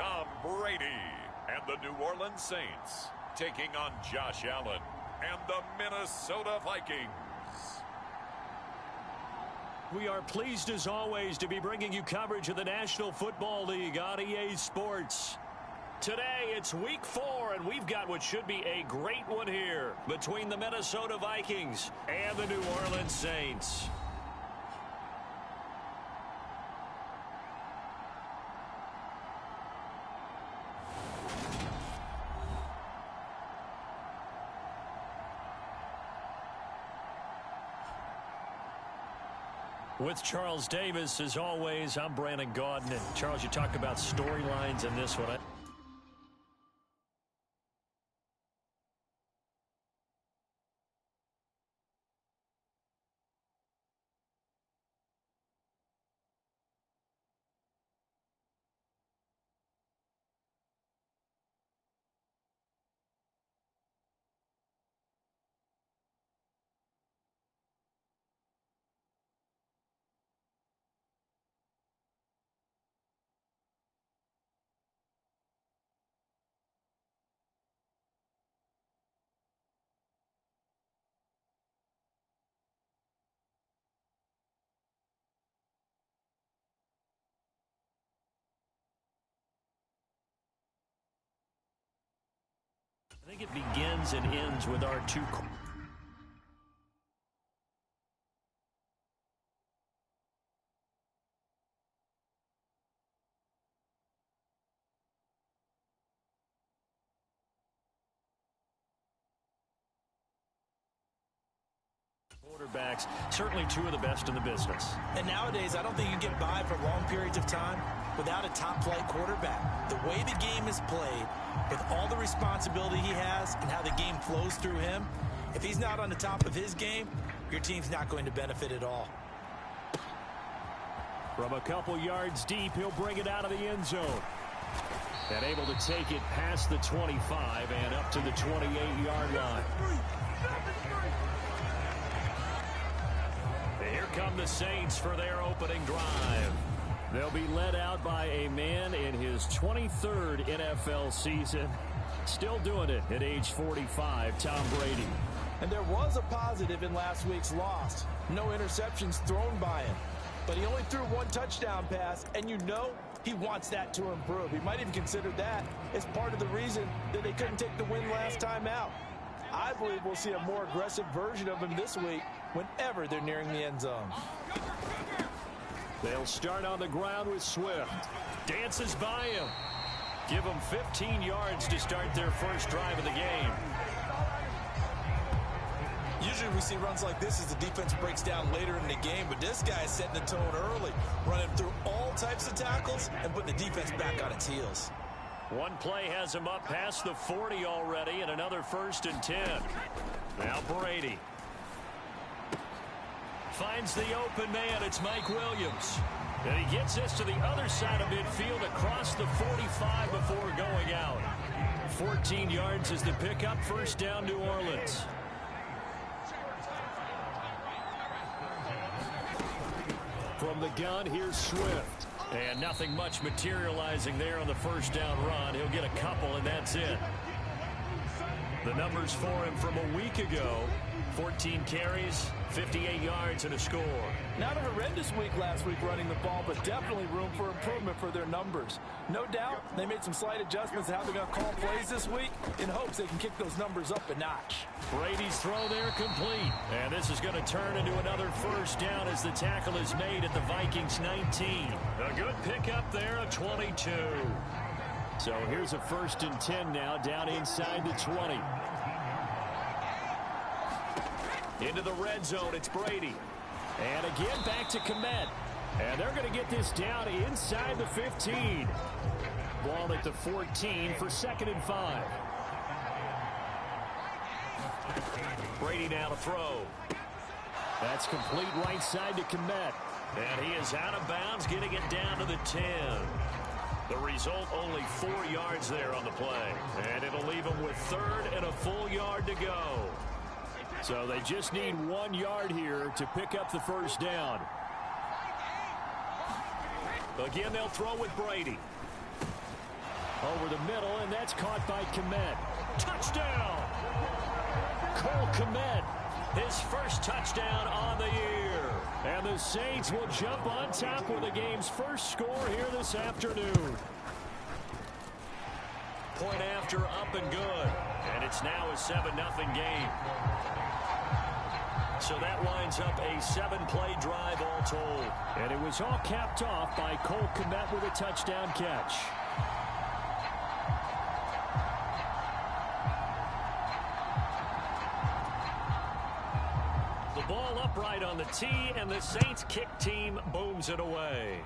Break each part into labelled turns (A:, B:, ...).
A: Tom Brady and the New Orleans Saints taking on Josh Allen and the Minnesota Vikings.
B: We are pleased as always to be bringing you coverage of the National Football League on EA Sports. Today it's week 4 and we've got what should be a great one here between the Minnesota Vikings and the New Orleans Saints. With Charles Davis, as always, I'm Brandon Gaudin. And Charles, you talk about storylines in this one. I think it begins and ends with our two quarterbacks, certainly two of the best in the business.
C: And nowadays, I don't think you can get by for long periods of time without a top-flight quarterback. The way the game is played, with all the responsibility he has and how the game flows through him, if he's not on the top of his game, your team's not going to benefit at all.
B: From a couple yards deep, he'll bring it out of the end zone. And able to take it past the 25 and up to the 28-yard line. Here come the Saints for their opening drive. They'll be led out by a man in his 23rd NFL season. Still doing it at age 45, Tom Brady.
C: And there was a positive in last week's loss. No interceptions thrown by him. But he only threw one touchdown pass, and you know he wants that to improve. He might even consider that as part of the reason that they couldn't take the win last time out. I believe we'll see a more aggressive version of him this week whenever they're nearing the end zone.
B: They'll start on the ground with Swift. Dances by him. Give them 15 yards to start their first drive of the game.
C: Usually we see runs like this as the defense breaks down later in the game, but this guy is setting the tone early, running through all types of tackles and putting the defense back on its heels.
B: One play has him up past the 40 already, and another 1st and 10. Now Brady. Finds the open man. It's Mike Williams. And he gets this to the other side of midfield across the 45 before going out. 14 yards is the pickup. First down, New Orleans. From the gun, here's Swift. And nothing much materializing there on the first down run. He'll get a couple, and that's it. The numbers for him from a week ago: 14 carries, 58 yards, and a score.
C: Not a horrendous week last week running the ball, but definitely room for improvement for their numbers. No doubt they made some slight adjustments to how they're going to call plays this week in hopes they can kick those numbers up a notch.
B: Brady's throw there complete. And this is going to turn into another first down as the tackle is made at the Vikings 19. A good pickup there of 22. So here's a 1st and 10 now down inside the 20. Into the red zone, it's Brady. And again back to Komet. And they're going to get this down inside the 15. Ball at the 14 for 2nd and 5. Brady now to throw. That's complete right side to Komet. And he is out of bounds, getting it down to the 10. The result, only 4 yards there on the play. And it'll leave him with 3rd and a full yard to go. So they just need 1 yard here to pick up the first down. Again, they'll throw with Brady. the middle, and that's caught by Kmet. Touchdown! Cole Kmet, his first touchdown on the year. And the Saints will jump on top with the game's first score here this afternoon. Point after, up and good. And it's now a 7-0 game. So that winds up a 7-play drive all told. And it was all capped off by Cole Kmet with a touchdown catch. The ball upright on the tee, and the Saints kick team booms it away.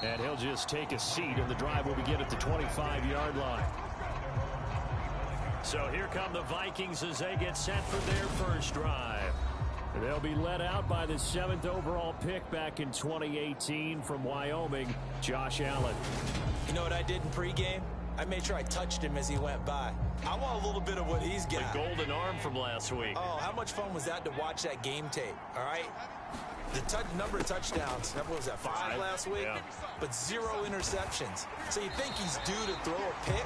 B: And he'll just take a seat, and the drive will begin at the 25-yard line. So here come the Vikings as they get set for their first drive. They'll be led out by the 7th overall pick back in 2018 from Wyoming, Josh Allen.
C: You know what I did in pregame? I made sure I touched him as he went by. I want a little bit of what he's got.
B: The golden arm from last week.
C: Oh, how much fun was that to watch that game tape, all right? The number of touchdowns, what was that, 5 last week?
B: Yeah.
C: But 0 interceptions. So you think he's due to throw a pick?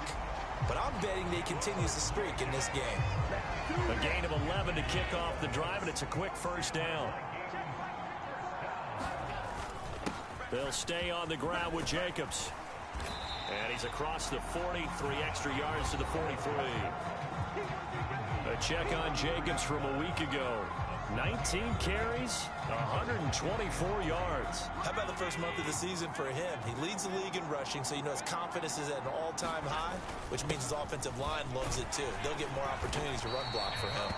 C: But I'm betting that he continues the streak in this game.
B: A gain of 11 to kick off the drive, and it's a quick first down. They'll stay on the ground with Jacobs. And he's across the 40, 3 extra yards to the 43. A check on Jacobs from a week ago. 19 carries, 124 yards.
C: How about the first month of the season for him? He leads the league in rushing, so you know his confidence is at an all-time high, which means his offensive line loves it too. They'll get more opportunities to run block for him.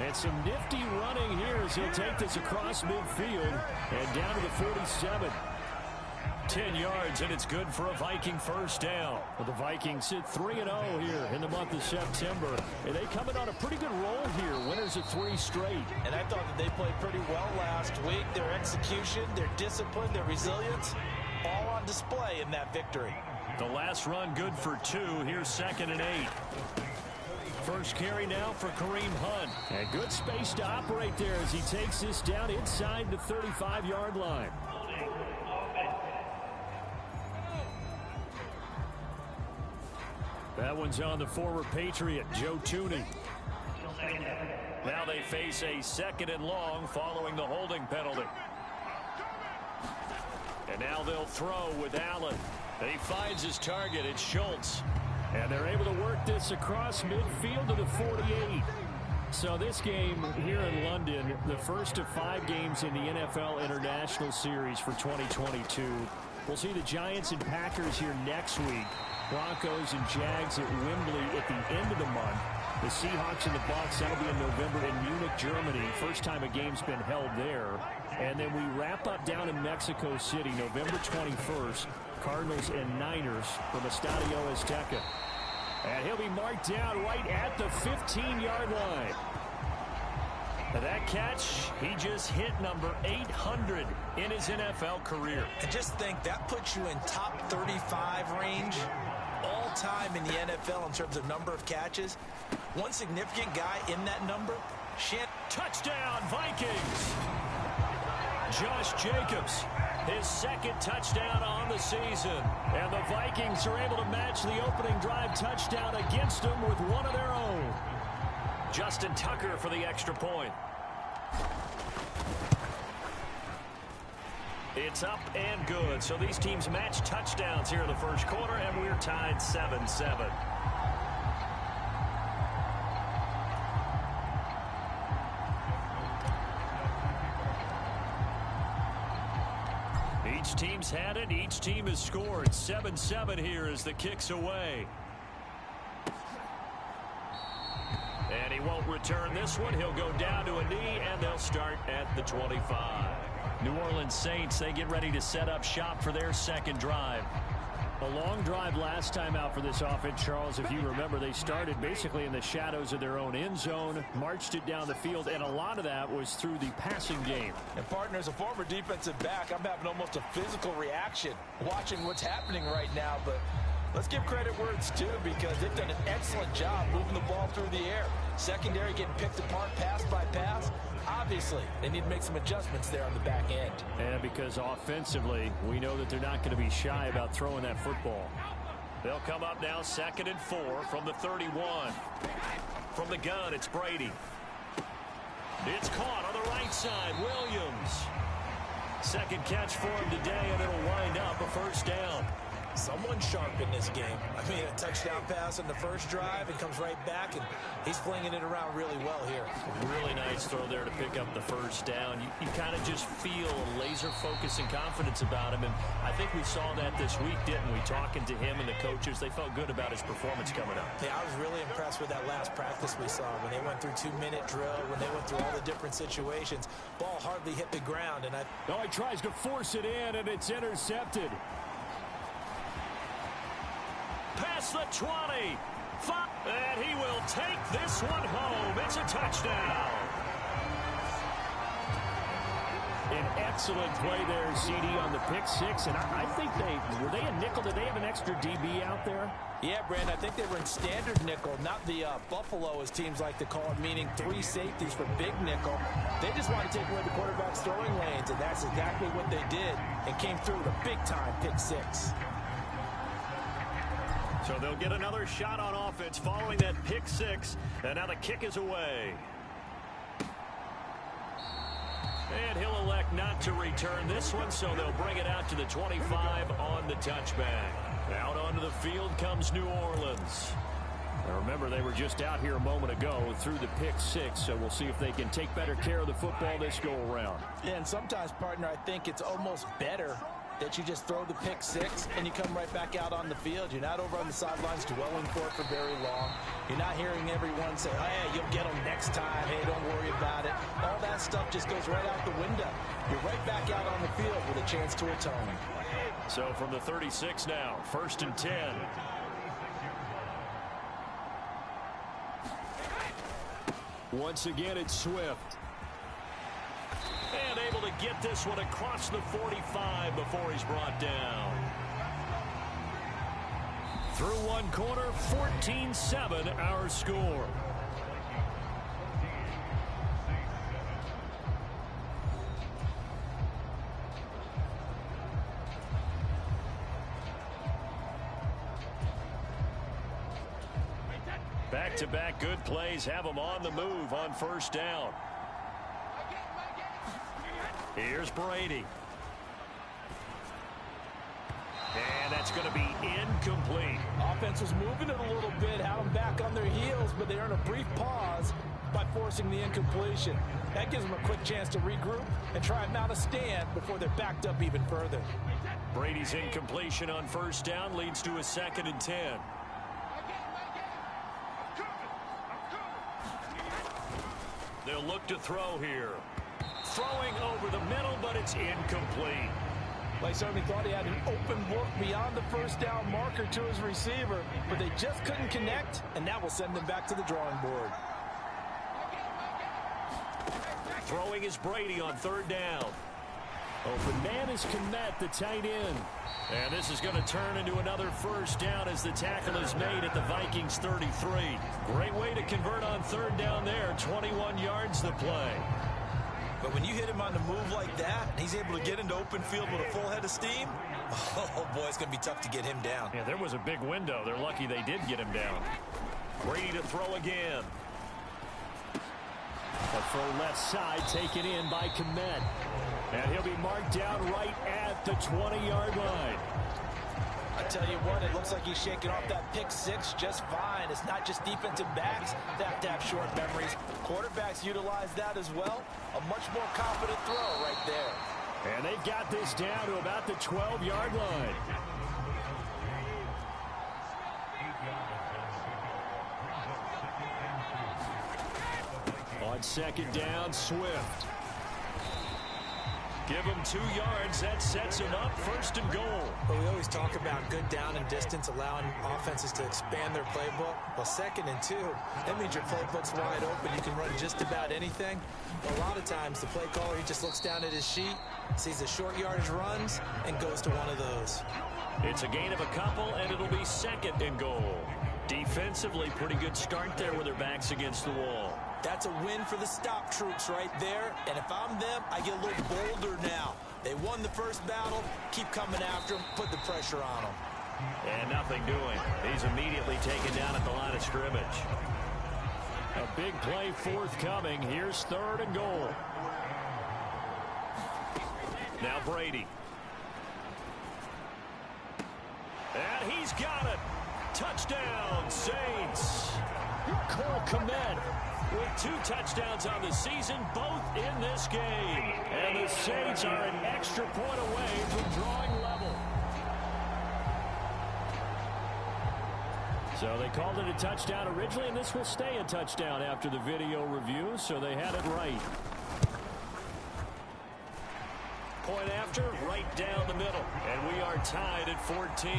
B: And some nifty running here as he'll take this across midfield and down to the 47. 10 yards, and it's good for a Viking first down. Well, the Vikings sit 3-0 here in the month of September. And they come in on a pretty good roll here. Winners of 3 straight.
C: And I thought that they played pretty well last week. Their execution, their discipline, their resilience, all on display in that victory.
B: The last run good for 2. Here's 2nd and 8. First carry now for Kareem Hunt. And good space to operate there as he takes this down inside the 35-yard line. That one's on the former Patriot, Joe Tooney. Now they face a 2nd and long following the holding penalty. And now they'll throw with Allen. And he finds his target. It's Schultz. And they're able to work this across midfield to the 48. So this game here in London, the first of 5 games in the NFL International Series for 2022. We'll see the Giants and Packers here next week. Broncos and Jags at Wembley at the end of the month. The Seahawks and the Bucs, that'll be in November in Munich, Germany. First time a game's been held there. And then we wrap up down in Mexico City, November 21st. Cardinals and Niners from Estadio Azteca. And he'll be marked down right at the 15-yard line. Now that catch, he just hit number 800 in his NFL career.
C: And just think, that puts you in top 35 range all time in the NFL in terms of number of catches. One significant guy in that number,
B: touchdown Vikings. Josh Jacobs, his 2nd touchdown on the season. And the Vikings are able to match the opening drive touchdown against them with one of their own. Justin Tucker for the extra point. It's up and good. So these teams match touchdowns here in the first quarter, and we're tied 7-7. Each team's had it. Each team has scored. 7-7 here as the kick's away. And he won't return this one. He'll go down to a knee, and they'll start at the 25. New Orleans Saints, they get ready to set up shop for their 2nd drive. A long drive last time out for this offense, Charles. If you remember, they started basically in the shadows of their own end zone, marched it down the field, and a lot of that was through the passing game.
C: And partner, as a former defensive back, I'm having almost a physical reaction watching what's happening right now. But Let's give credit where it's due because they've done an excellent job moving the ball through the air. Secondary getting picked apart pass by pass. Obviously, they need to make some adjustments there on the back end.
B: And because offensively, we know that they're not going to be shy about throwing that football. They'll come up now 2nd and 4 from the 31. From the gun, it's Brady. It's caught on the right side. Williams. Second catch for him today, and it'll wind up a first down.
C: Someone sharp in this game. I mean, a touchdown pass on the first drive and comes right back, and he's flinging it around really well here.
B: Really nice throw there to pick up the first down. You kind of just feel a laser focus and confidence about him, and I think we saw that this week, didn't we? Talking to him and the coaches, they felt good about his performance coming up.
C: Yeah, I was really impressed with that last practice we saw when they went through 2-minute drill, when they went through all the different situations. Ball hardly hit the ground, and
B: he tries to force it in, and it's intercepted. Past the 20. And he will take this one home. It's a touchdown. An excellent play there, CD, on the pick six. And I think were they a nickel? Did they have an extra DB out there?
C: Yeah, Brandon, I think they were in standard nickel, not the Buffalo, as teams like to call it, meaning 3 safeties for big nickel. They just want to take away the quarterback's throwing lanes, and that's exactly what they did and came through with a big-time pick six.
B: So they'll get another shot on offense following that pick six. And now the kick is away. And he'll elect not to return this one, so they'll bring it out to the 25 on the touchback. Out onto the field comes New Orleans. Now remember, they were just out here a moment ago through the pick six, so we'll see if they can take better care of the football this go-around.
C: Yeah, and sometimes, partner, I think it's almost better that you just throw the pick six and you come right back out on the field. You're not over on the sidelines dwelling for it for very long. You're not hearing everyone say, oh, hey, you'll get them next time. Hey, don't worry about it. All that stuff just goes right out the window. You're right back out on the field with a chance to atone.
B: So from the 36 now, 1st and 10. Once again, it's Swift. And able to get this one across the 45 before he's brought down. Through one quarter, 14-7 our score. Back-to-back good plays have them on the move on first down. Here's Brady. And that's going to be incomplete.
C: Offense was moving it a little bit, had them back on their heels, but they earn a brief pause by forcing the incompletion. That gives them a quick chance to regroup and try and mount a stand before they're backed up even further.
B: Brady's incompletion on first down leads to a 2nd and 10. They'll look to throw here. Throwing over the middle, but it's incomplete.
C: They certainly thought he had an open look beyond the first down marker to his receiver, but they just couldn't connect, and that will send them back to the drawing board.
B: Throwing is Brady on 3rd down. Open man is Kmet, the tight end. And this is going to turn into another first down as the tackle is made at the Vikings 33. Great way to convert on 3rd down there. 21 yards to play.
C: But when you hit him on the move like that, and he's able to get into open field with a full head of steam, oh boy, it's going to be tough to get him down.
B: Yeah, there was a big window. They're lucky they did get him down. Brady to throw again. A throw left side taken in by Kmet. And he'll be marked down right at the 20-yard line.
C: I tell you what, it looks like he's shaking off that pick six just fine. It's not just defensive backs that have to have short memories. Quarterbacks utilize that as well. A much more confident throw right there.
B: And they've got this down to about the 12-yard line. On 2nd down, Swift. Give him 2 yards. That sets him up 1st and goal.
C: But we always talk about good down and distance, allowing offenses to expand their playbook. Well, 2nd and 2, that means your playbook's wide open. You can run just about anything. But a lot of times, the play caller, he just looks down at his sheet, sees the short yardage runs, and goes to one of those.
B: It's a gain of a couple, and it'll be 2nd and goal. Defensively, pretty good start there with their backs against the wall.
C: That's a win for the stop troops right there. And if I'm them, I get a little bolder now. They won the first battle. Keep coming after them. Put the pressure on them.
B: And nothing doing. He's immediately taken down at the line of scrimmage. A big play forthcoming. Here's 3rd and goal. Now Brady. And he's got it. Touchdown, Saints. Cole Kmet with 2 touchdowns on the season, both in this game. And the Saints are an extra point away from drawing level. So they called it a touchdown originally, and this will stay a touchdown after the video review, so they had it right. Point after, right down the middle. And we are tied at 14.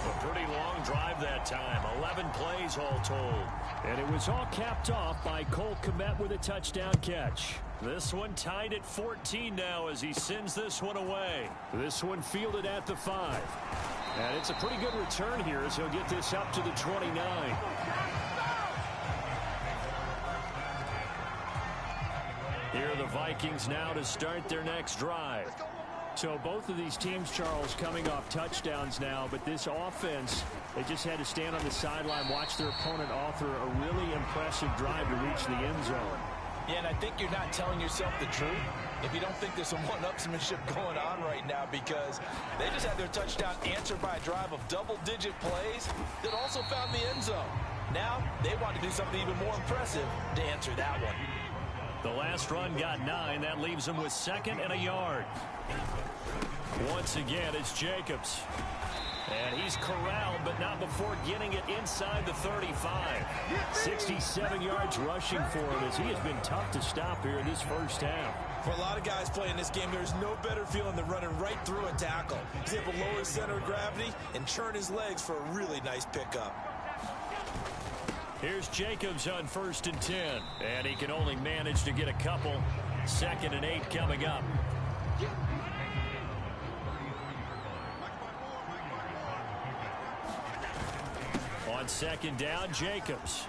B: A pretty long drive that time. 11 plays all told. And it was all capped off by Cole Kmet with a touchdown catch. This one tied at 14 now as he sends this one away. This one fielded at the 5. And it's a pretty good return here as he'll get this up to the 29. Here are the Vikings now to start their next drive. So both of these teams, Charles, coming off touchdowns now, but this offense, they just had to stand on the sideline, watch their opponent author a really impressive drive to reach the end zone.
C: Yeah, and I think you're not telling yourself the truth if you don't think there's some one-upsmanship going on right now, because they just had their touchdown answered by a drive of double-digit plays that also found the end zone. Now they want to do something even more impressive to answer that one.
B: The last run got 9. That leaves them with 2nd and a yard. Once again, it's Jacobs. And he's corralled, but not before getting it inside the 35. 67 yards rushing for him as he has been tough to stop here in this first half.
C: For a lot of guys playing this game, there's no better feeling than running right through a tackle. He's able to lower his center of gravity and churn his legs for a really nice pickup.
B: Here's Jacobs on 1st and 10. And he can only manage to get a couple. 2nd and 8 coming up. On 2nd down, Jacobs.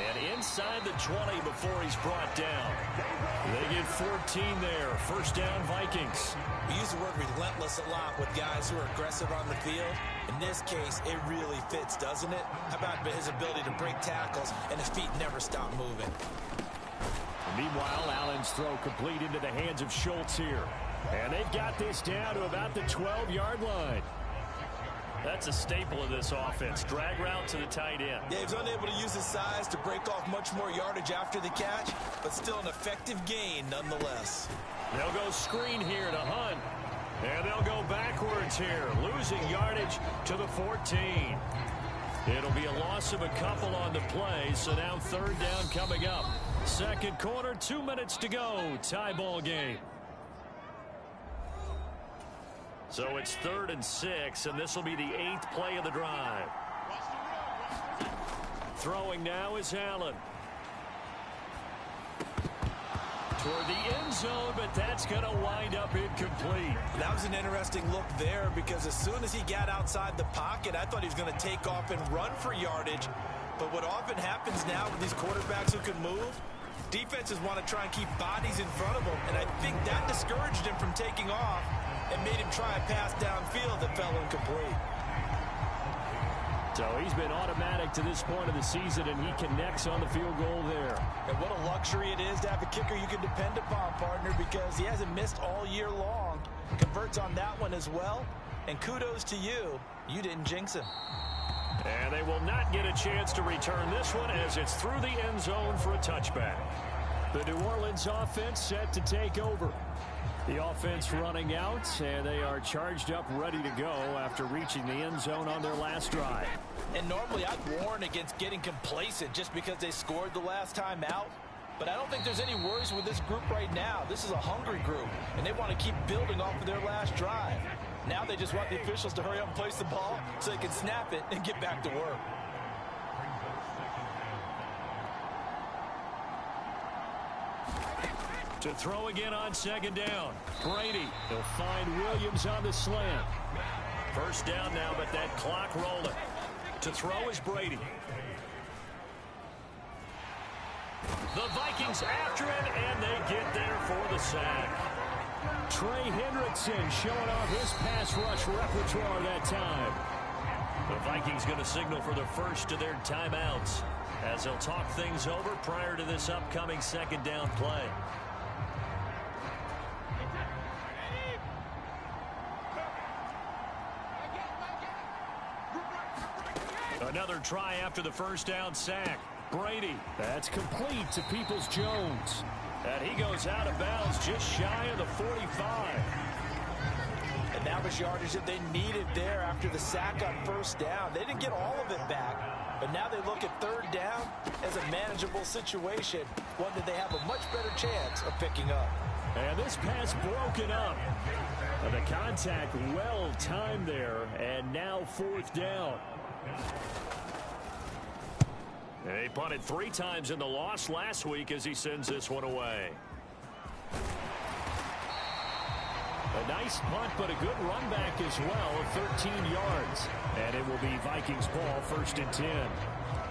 B: And inside the 20 before he's brought down. They get 14 there. 1st down, Vikings.
C: We use the word relentless a lot with guys who are aggressive on the field. In this case, it really fits, doesn't it? How about his ability to break tackles and his feet never stop moving?
B: Meanwhile, Allen's throw complete into the hands of Schultz here. And they've got this down to about the 12-yard line. That's a staple of this offense. Drag route to the tight end.
C: Yeah, he's unable to use his size to break off much more yardage after the catch, but still an effective gain nonetheless.
B: They'll go screen here to Hunt. And they'll go backwards here, losing yardage to the 14. It'll be a loss of a couple on the play, so now 3rd down coming up. 2nd quarter, 2 minutes to go. Tie ball game. So it's 3rd and 6, and this will be the 8th play of the drive. Throwing now is Allen. Toward the end zone, but that's going to wind up incomplete.
C: That was an interesting look there, because as soon as he got outside the pocket, I thought he was going to take off and run for yardage. But what often happens now with these quarterbacks who can move, defenses want to try and keep bodies in front of them, and I think that discouraged him from taking off and made him try a pass downfield that fell incomplete.
B: So he's been automatic to this point of the season, and he connects on the field goal there.
C: And what a luxury it is to have a kicker you can depend upon, partner, because he hasn't missed all year long. Converts on that one as well, and kudos to you. You didn't jinx him.
B: And they will not get a chance to return this one as it's through the end zone for a touchback. The New Orleans offense set to take over. The offense running out, and they are charged up, ready to go after reaching the end zone on their last drive.
C: And normally I'd warn against getting complacent just because they scored the last time out. But I don't think there's any worries with this group right now. This is a hungry group, and they want to keep building off of their last drive. Now they just want the officials to hurry up and place the ball so they can snap it and get back to work.
B: To throw again on second down. Brady. He'll find Williams on the slant. First down now, but that clock rolling. To throw is Brady. The Vikings after it, and they get there for the sack. Trey Hendrickson showing off his pass rush repertoire that time. The Vikings going to signal for the first of their timeouts as they'll talk things over prior to this upcoming second down play. Another try after the first down sack. Brady. That's complete to Peoples-Jones. And he goes out of bounds just shy of the 45.
C: And that was yardage that they needed there after the sack on first down. They didn't get all of it back, but now they look at third down as a manageable situation, one that they have a much better chance of picking up.
B: And this pass broken up. And the contact well timed there, and now fourth down. He punted 3 times in the loss last week as he sends this one away. A nice punt, but a good run back as well of 13 yards. And it will be Vikings ball, 1st and 10.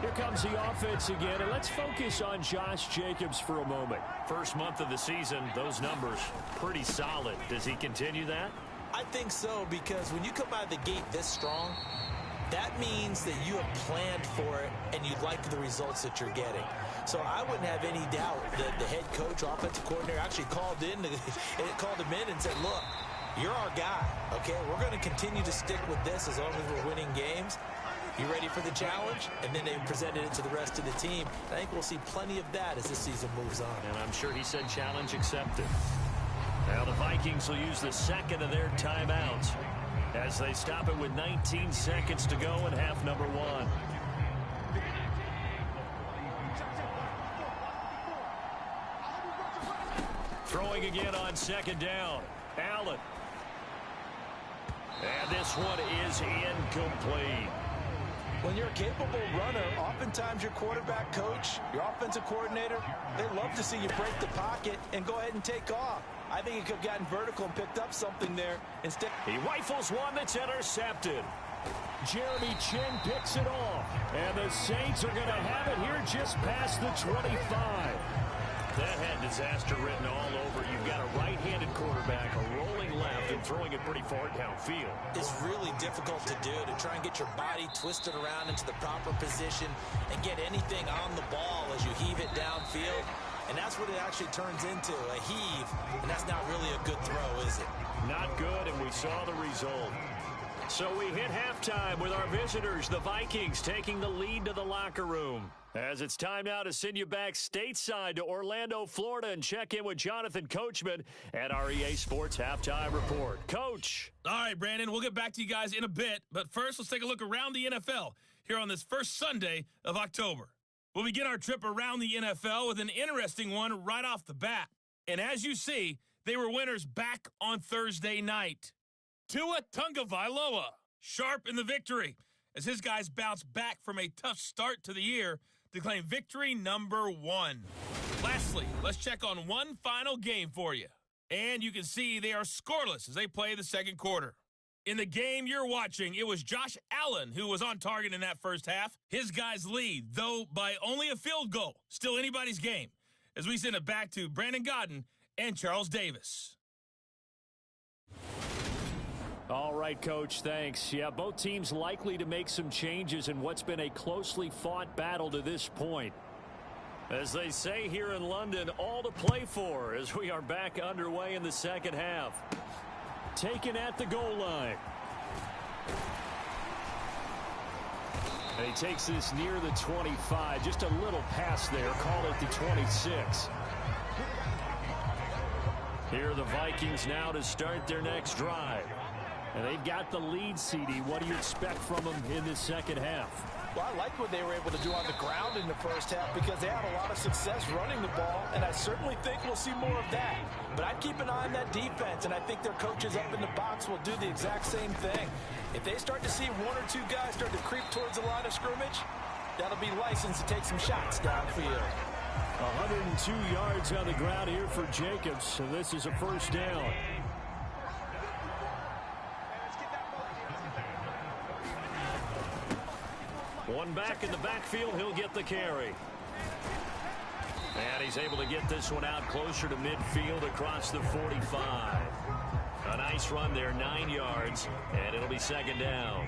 B: Here comes the offense again, and let's focus on Josh Jacobs for a moment. First month of the season, those numbers pretty solid. Does he continue that?
C: I think so, because when you come out of the gate this strong, that means that you have planned for it and you like the results that you're getting. So I wouldn't have any doubt that the head coach, offensive coordinator, actually called him in and said, look, you're our guy, okay? We're going to continue to stick with this as long as we're winning games. You ready for the challenge? And then they presented it to the rest of the team. I think we'll see plenty of that as this season moves on.
B: And I'm sure he said challenge accepted. Now the Vikings will use the second of their timeouts as they stop it with 19 seconds to go in half number 1. Throwing again on second down. Allen. And this one is incomplete.
C: When you're a capable runner, oftentimes your quarterback coach, your offensive coordinator, they love to see you break the pocket and go ahead and take off. I think he could have gotten vertical and picked up something there. Instead,
B: he rifles one that's intercepted. Jeremy Chin picks it off. And the Saints are going to have it here just past the 25. That had disaster written all over. You've got a right-handed quarterback, a rolling left, and throwing it pretty far downfield.
C: It's really difficult to do, to try and get your body twisted around into the proper position and get anything on the ball as you heave it downfield. And that's what it actually turns into, a heave. And that's not really a good throw, is it?
B: Not good, and we saw the result. So we hit halftime with our visitors, the Vikings, taking the lead to the locker room. As it's time now to send you back stateside to Orlando, Florida, and check in with Jonathan Coachman at our EA Sports Halftime Report. Coach.
D: All right, Brandon, we'll get back to you guys in a bit. But first, let's take a look around the NFL here on this first Sunday of October. We'll begin our trip around the NFL with an interesting one right off the bat. And as you see, they were winners back on Thursday night. Tua Tagovailoa, sharp in the victory as his guys bounce back from a tough start to the year to claim victory number 1. Lastly, let's check on one final game for you. And you can see they are scoreless as they play the second quarter. In the game you're watching, it was Josh Allen who was on target in that first half. His guys lead, though by only a field goal. Still anybody's game. As we send it back to Brandon Godden and Charles Davis.
B: All right, Coach, thanks. Yeah, both teams likely to make some changes in what's been a closely fought battle to this point. As they say here in London, all to play for as we are back underway in the second half. Taken at the goal line. And he takes this near the 25. Just a little pass there. Call it the 26. Here are the Vikings now to start their next drive. And they've got the lead, CD. What do you expect from them in this second half?
C: Well, I like what they were able to do on the ground in the first half because they had a lot of success running the ball, and I certainly think we'll see more of that. But I'd keep an eye on that defense, and I think their coaches up in the box will do the exact same thing. If they start to see one or two guys start to creep towards the line of scrimmage, that'll be licensed to take some shots downfield.
B: 102 yards on the ground here for Jacobs, so this is a first down. One back in the backfield, he'll get the carry. And he's able to get this one out closer to midfield across the 45. A nice run there, 9 yards, and it'll be second down.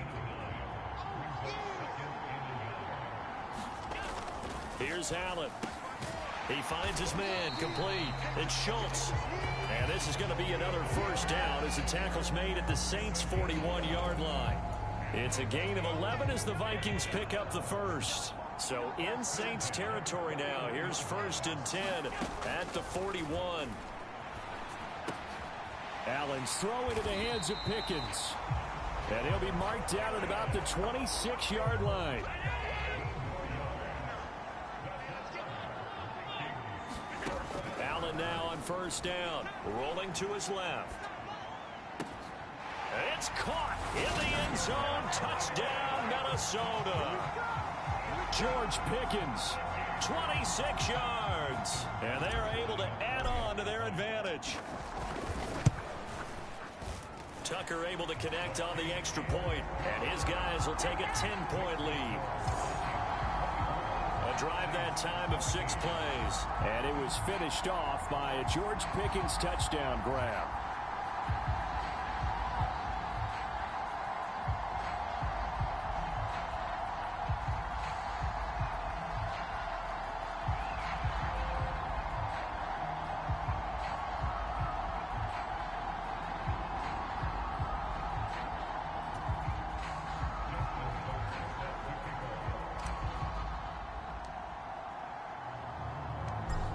B: Here's Allen. He finds his man, complete. It's Schultz. And this is going to be another first down as the tackle's made at the Saints' 41-yard line. It's a gain of 11 as the Vikings pick up the first. So in Saints territory now. Here's 1st and 10 at the 41. Allen's throw into the hands of Pickens. And he'll be marked down at about the 26-yard line. Allen now on first down. Rolling to his left. It's caught in the end zone. Touchdown, Minnesota. George Pickens, 26 yards. And they're able to add on to their advantage. Tucker able to connect on the extra point, and his guys will take a 10-point lead. A drive that time of 6 plays. And it was finished off by a George Pickens touchdown grab.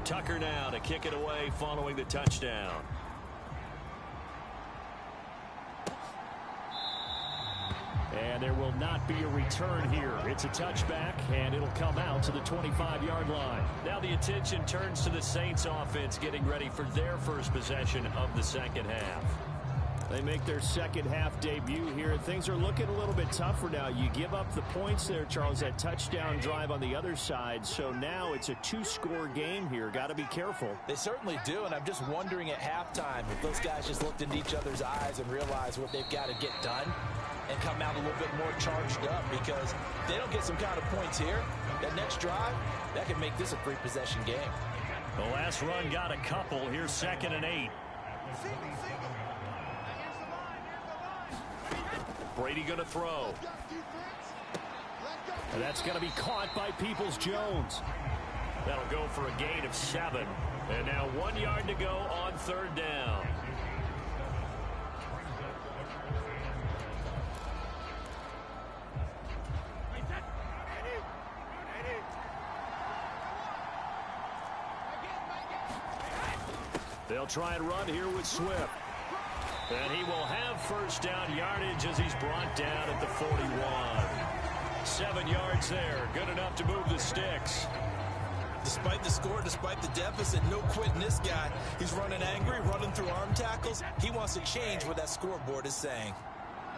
B: Tucker now to kick it away following the touchdown. And there will not be a return here. It's a touchback, and it'll come out to the 25-yard line. Now the attention turns to the Saints offense getting ready for their first possession of the second half. They make their second half debut here. Things are looking a little bit tougher now. You give up the points there, Charles, that touchdown drive on the other side. So now it's a 2-score game here. Got to be careful.
C: They certainly do, and I'm just wondering at halftime if those guys just looked into each other's eyes and realized what they've got to get done and come out a little bit more charged up, because if they don't get some kind of points here, that next drive, that could make this a 3-possession game.
B: The last run got a couple. Here's 2nd and 8. Brady going to throw. And that's going to be caught by Peoples-Jones. That'll go for a gain of 7. And now 1 yard to go on 3rd down. They'll try and run here with Swift. And he will have first down yardage as he's brought down at the 41. 7 yards there. Good enough to move the sticks.
C: Despite the score, despite the deficit, no quitting this guy. He's running angry, running through arm tackles. He wants to change what that scoreboard is saying.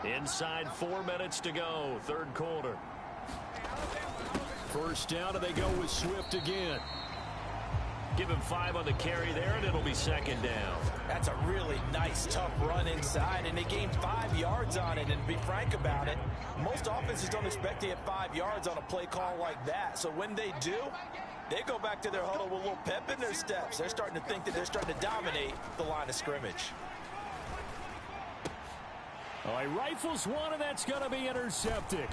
B: Inside 4 minutes to go, 3rd quarter. First down, and they go with Swift again. Give him 5 on the carry there, and it'll be 2nd down.
C: That's a really nice, tough run inside, and they gained 5 yards on it. And to be frank about it, most offenses don't expect to get 5 yards on a play call like that. So when they do, they go back to their huddle with a little pep in their steps. They're starting to think that they're starting to dominate the line of scrimmage.
B: Oh, he rifles one, and that's going to be intercepted.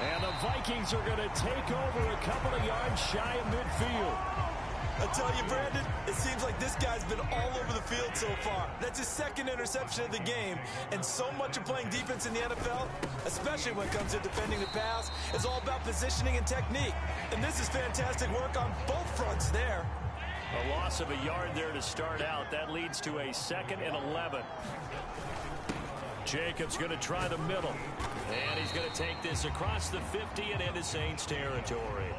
B: And the Vikings are going to take over a couple of yards shy of midfield.
C: I tell you, Brandon, it seems like this guy's been all over the field so far. That's his 2nd interception of the game. And so much of playing defense in the NFL, especially when it comes to defending the pass, is all about positioning and technique. And this is fantastic work on both fronts there.
B: A loss of a yard there to start out. That leads to a 2nd and 11. Jacobs going to try the middle. And he's going to take this across the 50 and into Saints territory.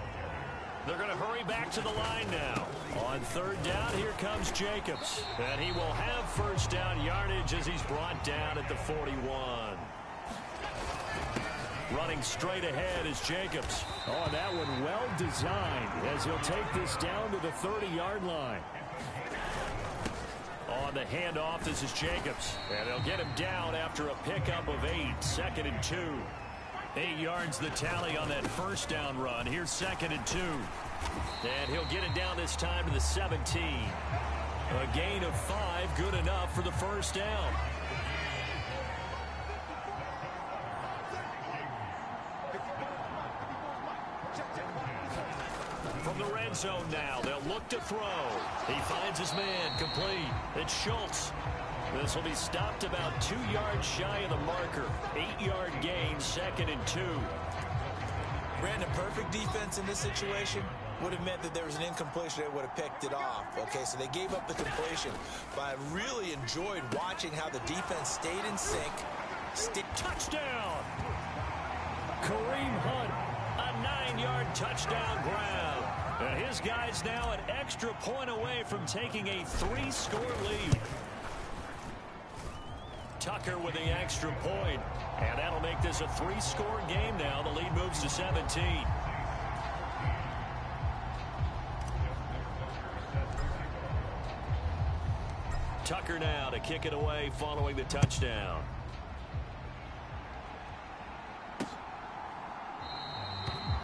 B: They're going to hurry back to the line now. On 3rd down, here comes Jacobs. And he will have first down yardage as he's brought down at the 41. Running straight ahead is Jacobs.
E: Oh, that one well designed as he'll take this down to the 30-yard line.
B: On the handoff, this is Jacobs. And they'll get him down after a pickup of 8. 2nd and 2. 8 yards the tally on that first down run. Here's 2nd and 2. And he'll get it down this time to the 17. A gain of 5, good enough for the first down. From the red zone now, they'll look to throw. He finds his man, complete. It's Schultz. This will be stopped about 2 yards shy of the marker. 8-yard gain, 2nd and 2.
C: Brandon, perfect defense in this situation would have meant that there was an incompletion that would have picked it off. Okay, so they gave up the completion. But I really enjoyed watching how the defense stayed in sync.
B: Touchdown! Kareem Hunt, a 9-yard touchdown grab. And his guy's now an extra point away from taking a 3-score lead. Tucker with the extra point. And that'll make this a 3-score game now. The lead moves to 17. Tucker now to kick it away following the touchdown.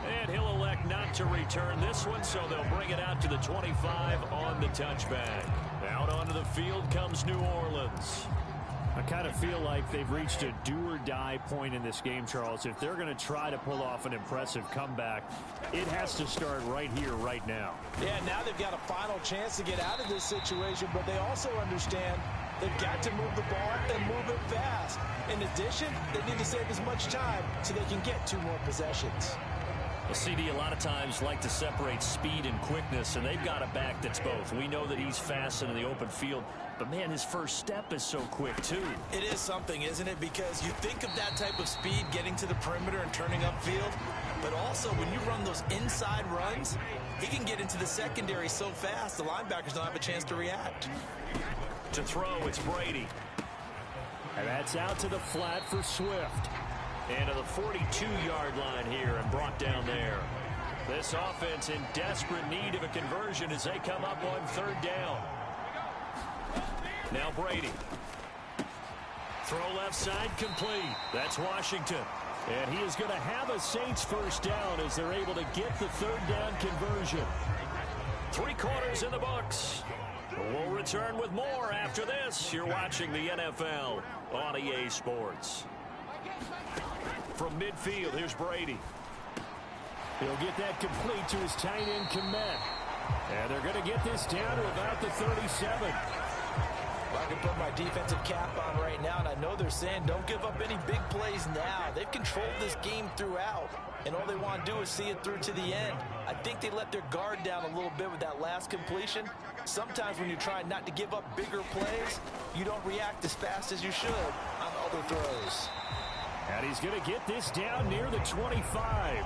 B: And he'll elect not to return this one, so they'll bring it out to the 25 on the touchback. Out onto the field comes New Orleans.
E: I kind of feel like they've reached a do-or-die point in this game, Charles. If they're going to try to pull off an impressive comeback, it has to start right here, right now.
C: Yeah, now they've got a final chance to get out of this situation, but they also understand they've got to move the ball and move it fast. In addition, they need to save as much time so they can get 2 more possessions.
B: The CD a lot of times like to separate speed and quickness, and they've got a back that's both. We know that he's fast in the open field, but, man, his first step is so quick, too.
C: It is something, isn't it? Because you think of that type of speed getting to the perimeter and turning upfield, but also when you run those inside runs, he can get into the secondary so fast the linebackers don't have a chance to react.
B: To throw, it's Brady.
E: And that's out to the flat for Swift.
B: And to the 42-yard line here and brought down there. This offense in desperate need of a conversion as they come up on 3rd down. Now Brady. Throw left side complete. That's Washington.
E: And he is going to have a Saints first down as they're able to get the 3rd down conversion.
B: 3 quarters in the books. We'll return with more after this. You're watching the NFL on EA Sports. From midfield, here's Brady.
E: He'll get that complete to his tight end, Komet. And they're going to get this down to about the 37.
C: Well, I can put my defensive cap on right now, and I know they're saying don't give up any big plays now. They've controlled this game throughout, and all they want to do is see it through to the end. I think they let their guard down a little bit with that last completion. Sometimes when you're trying not to give up bigger plays, you don't react as fast as you should on other throws.
E: And he's going to get this down near the 25.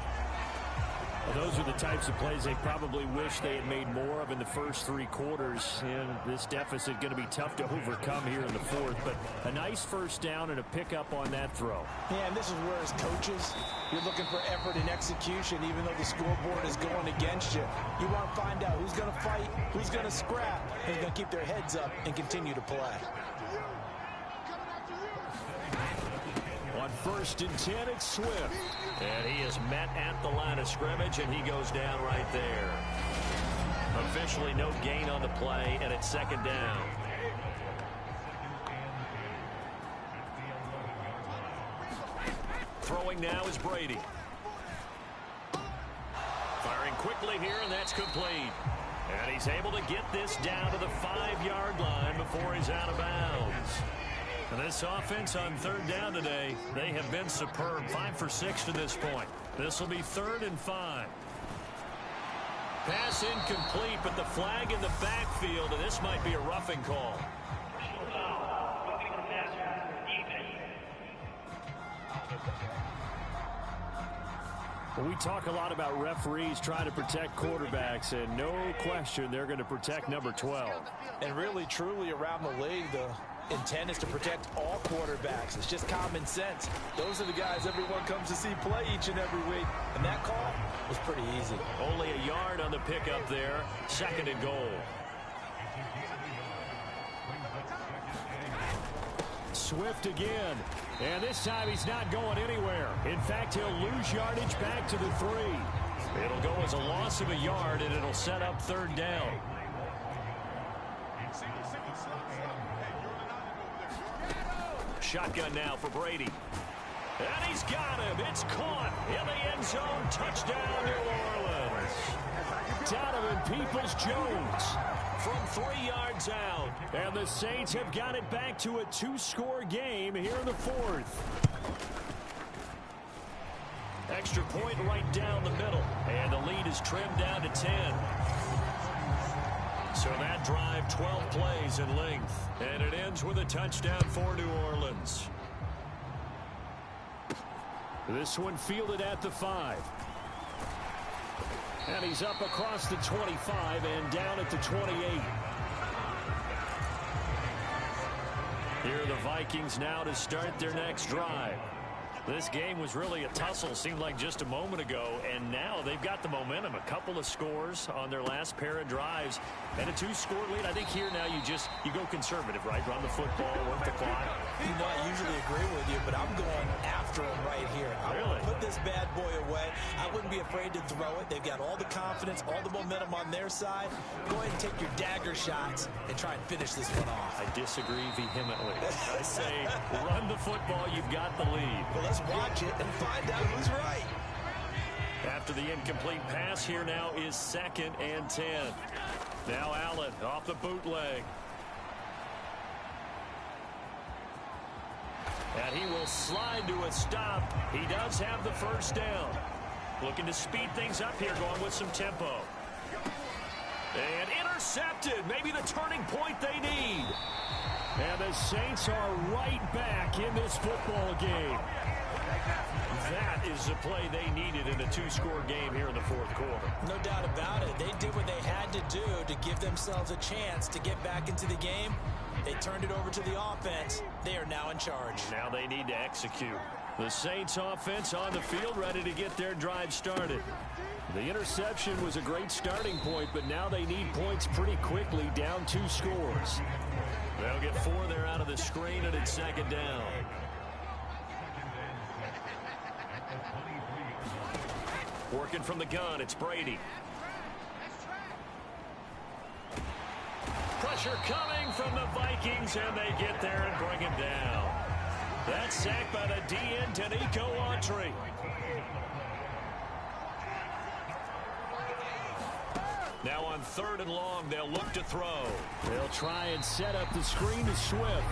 E: Well, those are the types of plays they probably wish they had made more of in the first 3 quarters. And this deficit going to be tough to overcome here in the 4th. But a nice first down and a pickup on that throw.
C: Yeah, and this is where as coaches, you're looking for effort and execution, even though the scoreboard is going against you. You want to find out who's going to fight, who's going to scrap, and who's going to keep their heads up and continue to play.
B: On 1st and 10, it's Swift. And he is met at the line of scrimmage, and he goes down right there. Officially no gain on the play, and it's 2nd down. Throwing now is Brady. Firing quickly here, and that's complete. And he's able to get this down to the 5-yard line before he's out of bounds. And this offense on 3rd down today, they have been superb. 5 for 6 to this point. This will be 3rd and 5. Pass incomplete, but the flag in the backfield, and this might be a roughing call.
E: Well, we talk a lot about referees trying to protect quarterbacks, and no question they're going to protect number 12.
C: And really, truly, around the league, intent is to protect all quarterbacks. It's just common sense. Those are the guys everyone comes to see play each and every week. And that call was pretty easy.
B: Only a yard on the pickup there. 2nd and goal.
E: Swift again. And this time he's not going anywhere. In fact, he'll lose yardage back to the 3.
B: It'll go as a loss of a yard, and it'll set up 3rd down. Shotgun now for Brady. And he's got him. It's caught in the end zone. Touchdown, New Orleans.
E: Donovan Peoples-Jones
B: from 3 yards out.
E: And the Saints have got it back to a 2-score game here in the 4th.
B: Extra point right down the middle. And the lead is trimmed down to 10. So that drive, 12 plays in length. And it ends with a touchdown for New Orleans.
E: This one fielded at the 5. And he's up across the 25 and down at the 28.
B: Here are the Vikings now to start their next drive. This game was really a tussle, seemed like just a moment ago, and now they've got the momentum. A couple of scores on their last pair of drives, and a 2-score lead. I think here now you go conservative, right? Run the football, work the clock.
C: You know, I usually agree with you, but I'm going after him right here. I want to put this bad boy away. I wouldn't be afraid to throw it. They've got all the confidence, all the momentum on their side. Go ahead and take your dagger shots and try and finish this one off.
B: I disagree vehemently. I say run the football. You've got the lead.
C: Well, let's watch it and find out who's right.
B: After the incomplete pass, here now is 2nd and 10. Now Allen off the bootleg. And he will slide to a stop. He does have the 1st down. Looking to speed things up here, going with some tempo. And intercepted. Maybe the turning point they need.
E: And the Saints are right back in this football game.
B: That is the play they needed in a 2-score game here in the 4th quarter.
C: No doubt about it. They did what they had to do to give themselves a chance to get back into the game. They turned it over to the offense. They are now in charge.
B: Now they need to execute. The Saints offense on the field ready to get their drive started.
E: The interception was a great starting point, but now they need points pretty quickly, down 2 scores.
B: They'll get 4 there out of the screen, and it's 2nd down. Working from the gun, it's Brady. Pressure coming from the Vikings, and they get there and bring him down. That's sacked by the DN, Danico Autry. Now on 3rd and long, they'll look to throw.
E: They'll try and set up the screen to Swift.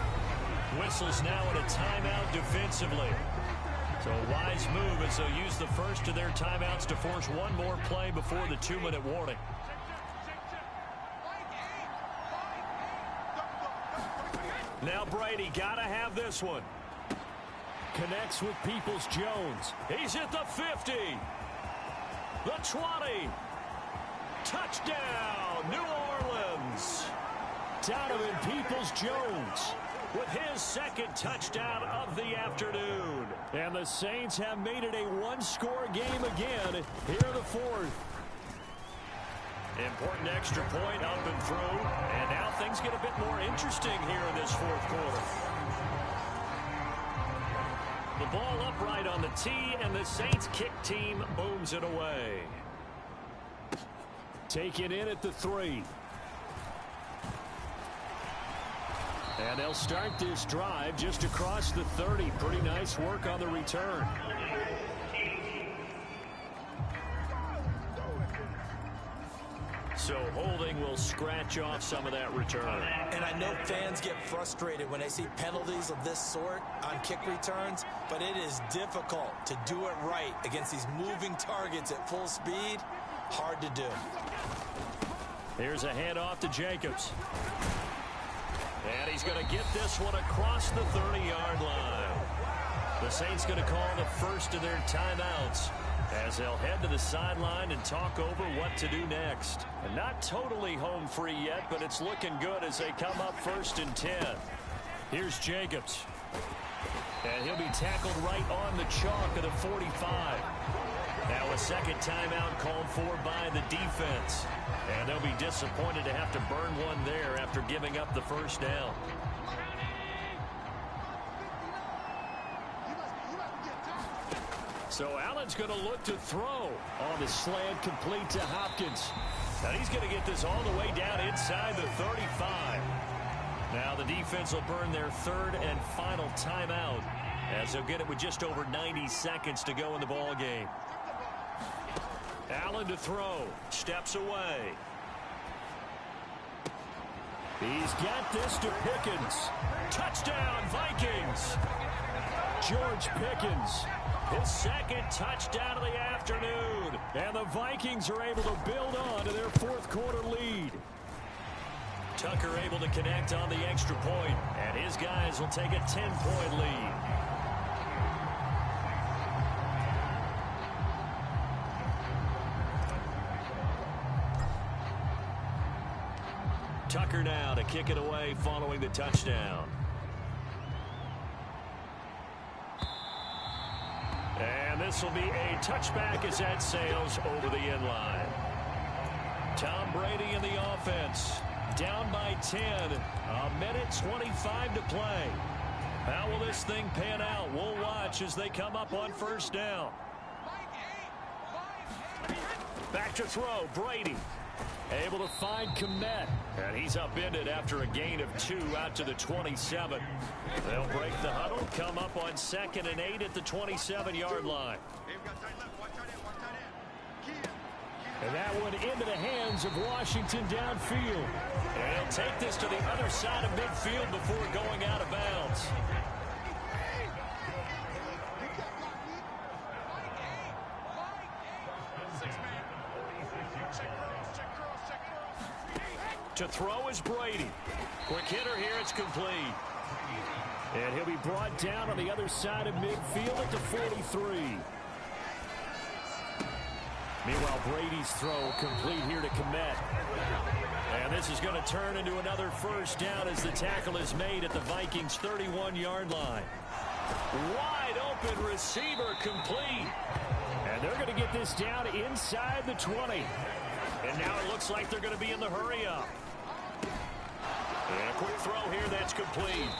B: Whistles now in a timeout defensively. So a wise move as they'll use the first of their timeouts to force one more play before the 2-minute warning. Now Brady got to have this one.
E: Connects with Peoples-Jones.
B: He's at the 50. The 20. Touchdown, New Orleans.
E: Donovan Peoples-Jones
B: with his 2nd touchdown of the afternoon.
E: And the Saints have made it a 1-score game again here in the 4th.
B: Important extra point up and through. And now things get a bit more interesting here in this 4th quarter. The ball upright on the tee, and the Saints kick team booms it away.
E: Taken in at the 3. And they'll start this drive just across the 30. Pretty nice work on the return.
B: So holding will scratch off some of that return.
C: And I know fans get frustrated when they see penalties of this sort on kick returns, but it is difficult to do it right against these moving targets at full speed. Hard to do.
B: Here's a handoff to Jacobs. And he's going to get this one across the 30-yard line. The Saints going to call the first of their timeouts as they'll head to the sideline and talk over what to do next. And not totally home free yet, but it's looking good as they come up 1st and 10.
E: Here's Jacobs. And he'll be tackled right on the chalk of the 45. Now a second timeout called for by the defense. And they'll be disappointed to have to burn one there after giving up the first down. So Allen's going to look to throw on the slant, complete to Hopkins. And he's going to get this all the way down inside the 35. Now the defense will burn their third and final timeout as they'll get it with just over 90 seconds to go in the ball game. Allen to throw. Steps away. He's got this to Pickens. Touchdown, Vikings. George Pickens. His second touchdown of the afternoon. And the Vikings are able to build on to their fourth quarter lead. Tucker able to connect on the extra point, and his guys will take a 10-point lead. Tucker now to kick it away following the touchdown. And this will be a touchback as that sails over the end line. Tom Brady in the offense. Down by 10. A minute 25 to play. How will this thing pan out? We'll watch as they come up on first down. Back to throw. Brady. Able to find Kmet. And he's upended after a gain of 2 out to the 27. They'll break the huddle. Come up on 2nd and 8 at the 27-yard line. And that one into the hands of Washington downfield. And he'll take this to the other side of midfield before going out of bounds. To throw is Brady. Quick hitter here, it's complete. And he'll be brought down on the other side of midfield at the 43. Meanwhile, Brady's throw complete here to Kmet. And this is going to turn into another first down as the tackle is made at the Vikings' 31-yard line. Wide open receiver complete. And they're going to get this down inside the 20. And now it looks like they're going to be in the hurry up. And a quick throw here that's complete.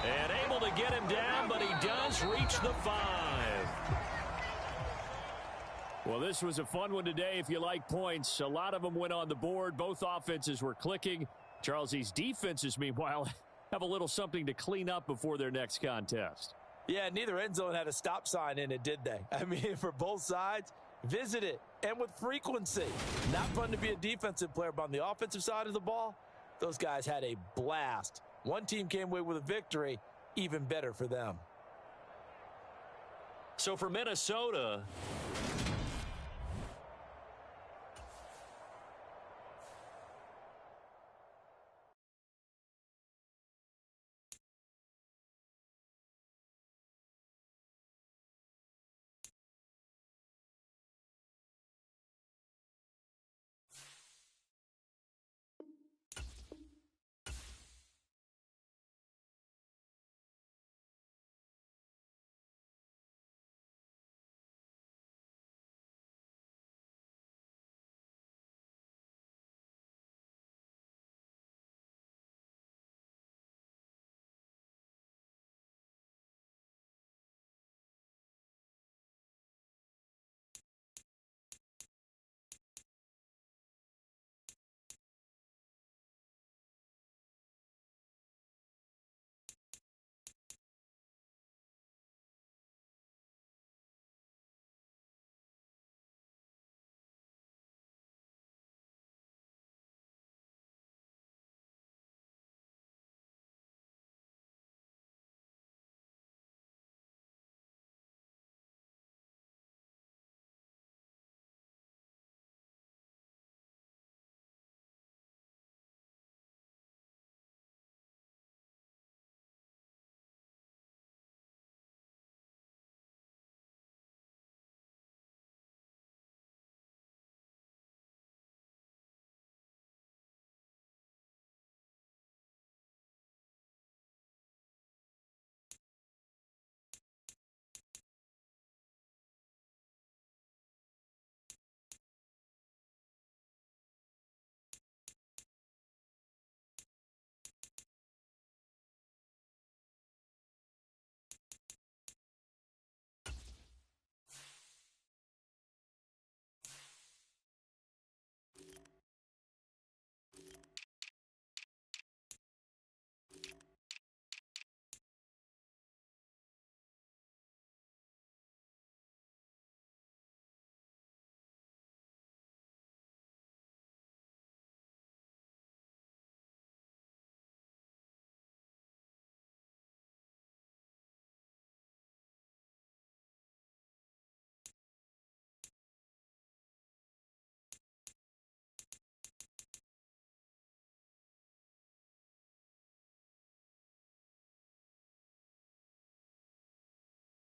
E: And able to get him down, but he does reach the 5. Well, this was a fun one today if you like points. A lot of them went on the board. Both offenses were clicking. Charles, these defenses, meanwhile, have a little something to clean up before their next contest.
C: Yeah, neither end zone had a stop sign in it, did they? I mean, for both sides, visit it, and with frequency. Not fun to be a defensive player, but on the offensive side of the ball, those guys had a blast. One team came away with a victory, even better for them.
B: So for Minnesota,